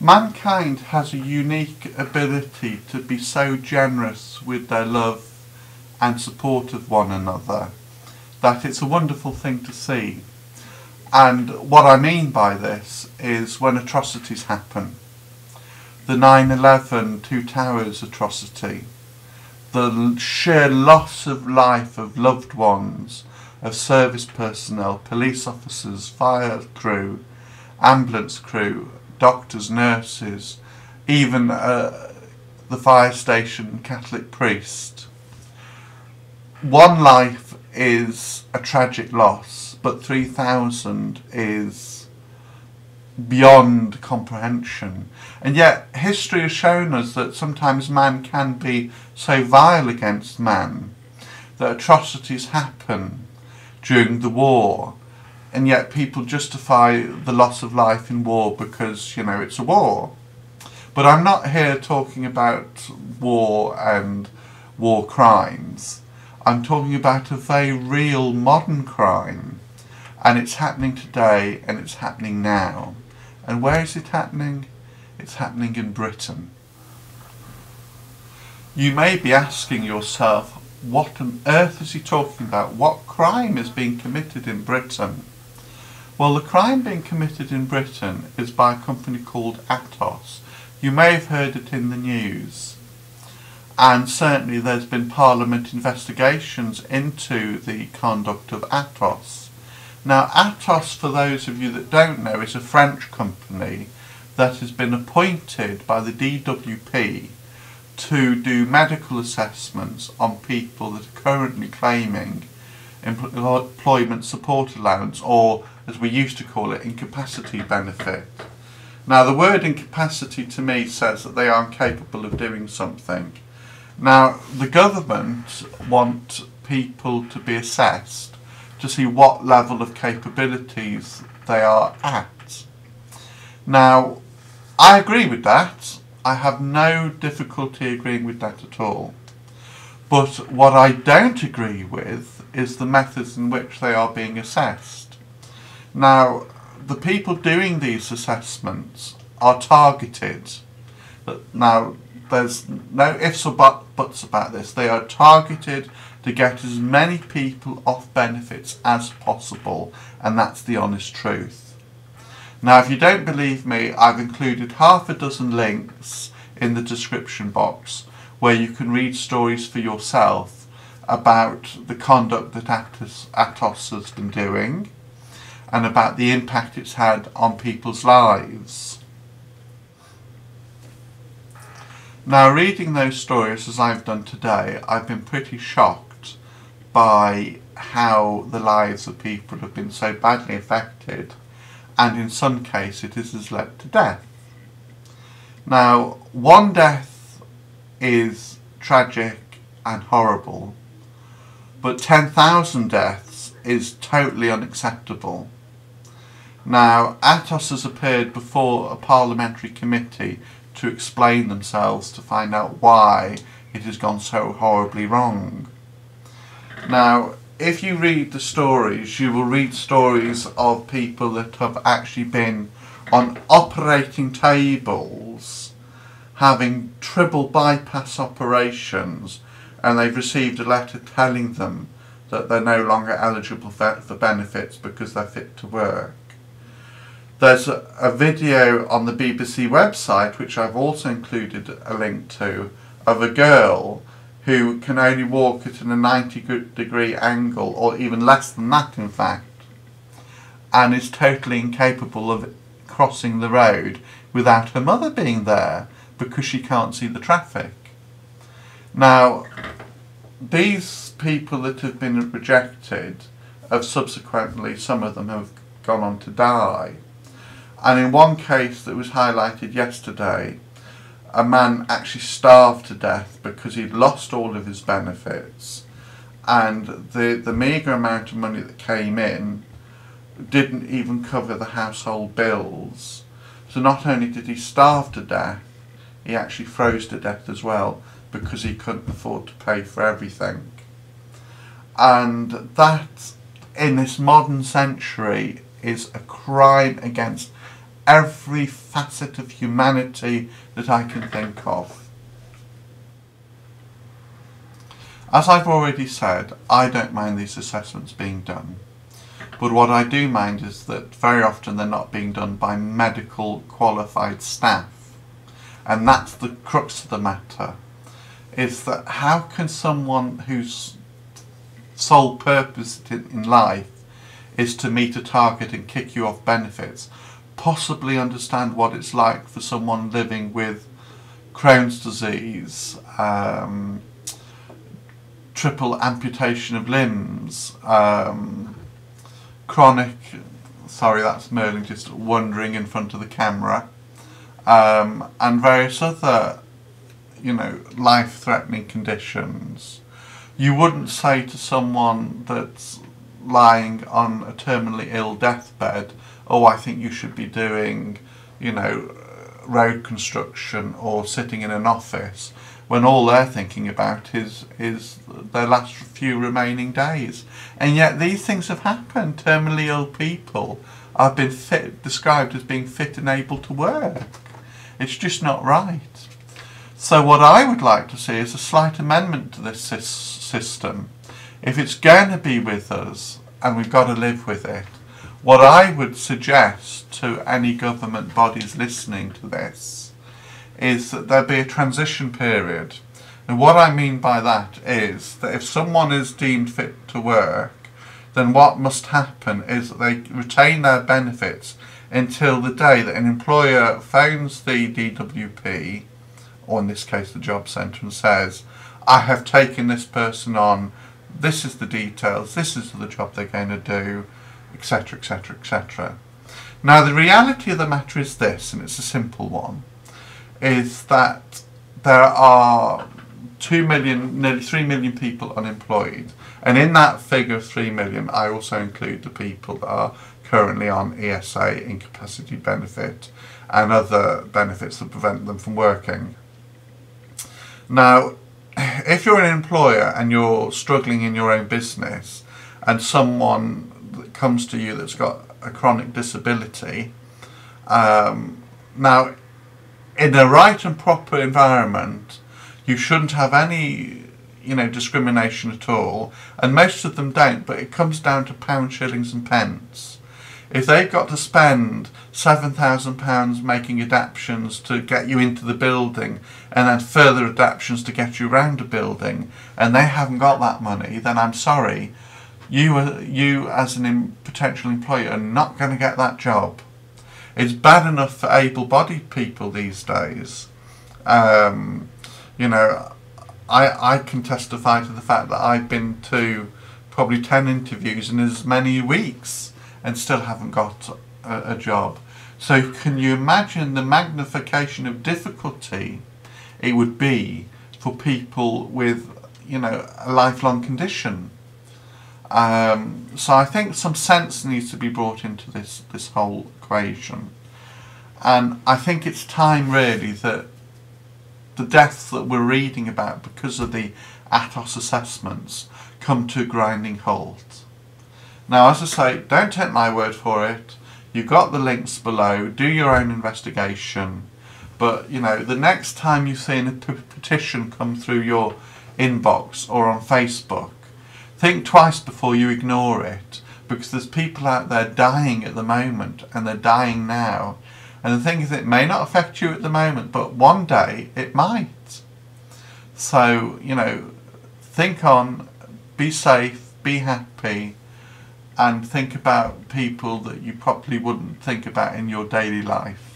Mankind has a unique ability to be so generous with their love and support of one another that it's a wonderful thing to see. And what I mean by this is when atrocities happen. The 9/11 Two Towers atrocity, the sheer loss of life of loved ones, of service personnel, police officers, fire crew, ambulance crew, doctors, nurses, even the fire station Catholic priest. One life is a tragic loss, but 3,000 is beyond comprehension. And yet history has shown us that sometimes man can be so vile against man that atrocities happen during the war, and yet people justify the loss of life in war because, you know, it's a war. But I'm not here talking about war and war crimes. I'm talking about a very real modern crime, and it's happening today and it's happening now. And where is it happening? It's happening in Britain. You may be asking yourself, what on earth is he talking about? What crime is being committed in Britain? Well, the crime being committed in Britain is by a company called Atos. You may have heard it in the news. And certainly there's been Parliament investigations into the conduct of Atos. Now, Atos, for those of you that don't know, is a French company that has been appointed by the DWP to do medical assessments on people that are currently claiming employment support allowance, or as we used to call it, incapacity benefit. Now, the word incapacity to me says that they are incapable of doing something. Now, the government want people to be assessed to see what level of capabilities they are at. Now, I agree with that. I have no difficulty agreeing with that at all. But what I don't agree with is the methods in which they are being assessed. Now, the people doing these assessments are targeted. Now, there's no ifs or buts about this. They are targeted to get as many people off benefits as possible, and that's the honest truth. Now, if you don't believe me, I've included half a dozen links in the description box where you can read stories for yourself about the conduct that Atos has been doing and about the impact it's had on people's lives. Now, reading those stories as I've done today, I've been pretty shocked by how the lives of people have been so badly affected, and in some cases it has led to death. Now, one death is tragic and horrible, but 10,000 deaths is totally unacceptable. Now, Atos has appeared before a parliamentary committee to explain themselves to find out why it has gone so horribly wrong. Now, if you read the stories, you will read stories of people that have actually been on operating tables having triple bypass operations, and they've received a letter telling them that they're no longer eligible for benefits because they're fit to work. There's a video on the BBC website, which I've also included a link to, of a girl who can only walk at a 90-degree angle, or even less than that in fact, and is totally incapable of crossing the road without her mother being there because she can't see the traffic. Now, these people that have been rejected have subsequently, some of them have gone on to die. And in one case that was highlighted yesterday, a man actually starved to death because he'd lost all of his benefits, and the meagre amount of money that came in didn't even cover the household bills. So not only did he starve to death, he actually froze to death as well because he couldn't afford to pay for everything. And that, in this modern century, is a crime against every facet of humanity that I can think of. As I've already said, I don't mind these assessments being done. But what I do mind is that very often they're not being done by medical qualified staff. And that's the crux of the matter, is that how can someone whose sole purpose in life is to meet a target and kick you off benefits possibly understand what it's like for someone living with Crohn's disease, triple amputation of limbs, chronic, sorry that's Merlin just wandering in front of the camera, and various other, life-threatening conditions. You wouldn't say to someone that's lying on a terminally ill deathbed, oh, I think you should be doing, road construction or sitting in an office, when all they're thinking about is their last few remaining days. And yet these things have happened. Terminally ill people have been described as being fit and able to work. It's just not right. So what I would like to see is a slight amendment to this system. If it's going to be with us, and we've got to live with it, what I would suggest to any government bodies listening to this is that there be a transition period. And what I mean by that is that if someone is deemed fit to work, then what must happen is that they retain their benefits until the day that an employer phones the DWP, or in this case the job centre, and says, I have taken this person on, this is the details, this is the job they're going to do, etc, etc, etc. Now the reality of the matter is this, and it's a simple one, is that there are 2 million, nearly 3 million people unemployed, and in that figure of 3 million I also include the people that are currently on ESA, incapacity benefit, and other benefits that prevent them from working. Now, if you're an employer and you're struggling in your own business, and someone that comes to you that's got a chronic disability, now in a right and proper environment you shouldn't have any discrimination at all, and most of them don't, but it comes down to pounds, shillings and pence. If they've got to spend £7,000 making adaptions to get you into the building, and then further adaptions to get you around a building, and they haven't got that money, then I'm sorry, you as a potential employer are not going to get that job. It's bad enough for able-bodied people these days. I can testify to the fact that I've been to probably 10 interviews in as many weeks and still haven't got a job. So can you imagine the magnification of difficulty it would be for people with, a lifelong condition? So I think some sense needs to be brought into this whole equation. And I think it's time really that the deaths that we're reading about because of the ATOS assessments come to a grinding halt. Now, as I say, don't take my word for it. You've got the links below. Do your own investigation. But, the next time you see a petition come through your inbox or on Facebook, think twice before you ignore it, because there's people out there dying at the moment, and they're dying now. And the thing is, it may not affect you at the moment, but one day it might. So, think on, be safe, be happy, and think about people that you probably wouldn't think about in your daily life.